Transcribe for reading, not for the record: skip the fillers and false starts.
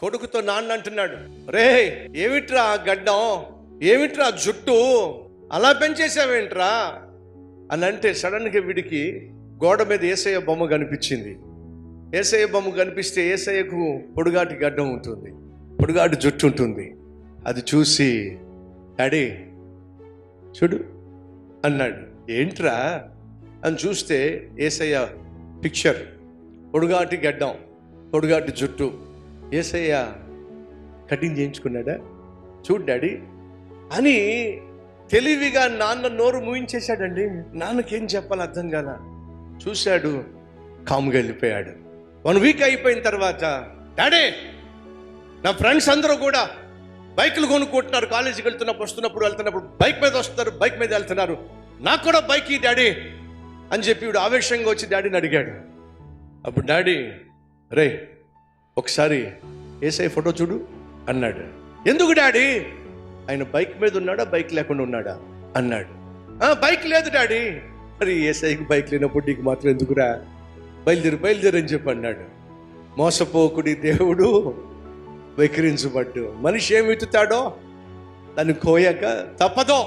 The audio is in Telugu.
కొడుకుతో నాన్న అంటున్నాడు, రే ఏమిట్రా గడ్డం, ఏమిట్రా జుట్టు, అలా పెంచేసావేంట్రా అని అంటే సడన్గా వీడికి గోడ మీద యేసయ్య బొమ్మ కనిపించింది. యేసయ్య బొమ్మ కనిపిస్తే యేసయ్యకు పొడుగాటి గడ్డం ఉంటుంది, పొడుగాటి జుట్టు ఉంటుంది. అది చూసి డాడీ చూడు అన్నాడు. ఏంట్రా అని చూస్తే యేసయ్య పిక్చర్, పొడుగాటి గడ్డం, పొడుగాటి జుట్టు. యేసయ్య కటింగ్ చేయించుకున్నాడా, చూడు డాడీ అని తెలివిగా నాన్న నోరు మూయించేశాడండి. నాన్నకేం చెప్పాలి అర్థం కాల. చూశాడు, కాముగా వెళ్ళిపోయాడు. 1 వీక్ అయిపోయిన తర్వాత, డాడీ నా ఫ్రెండ్స్ అందరూ కూడా బైకులు కొనుక్కుంటున్నారు, కాలేజీకి వెళ్తున్నప్పుడు బైక్ మీద వస్తున్నారు, బైక్ మీద వెళ్తున్నారు, నాకు కూడా బైక్ ఈ డాడీ అని చెప్పి వీడు ఆవేశంగా వచ్చి డాడీని అడిగాడు. అప్పుడు డాడీ రే ఒకసారి యేసయ్య ఫోటో చూడు అన్నాడు. ఎందుకు డాడీ, ఆయన బైక్ మీద ఉన్నాడా బైక్ లేకుండా ఉన్నాడా అన్నాడు. బైక్ లేదు డాడీ. మరి యేసయ్యకి బైక్ లేనప్పుడు నీకు మాత్రం ఎందుకురా, బయలుదేరు అని చెప్పి అన్నాడు. మోసపోకుడి దేవుడు వైఖరించబడ్డు. మనిషి ఏమి ఎత్తుతాడో దాన్ని కోయక తప్పదో.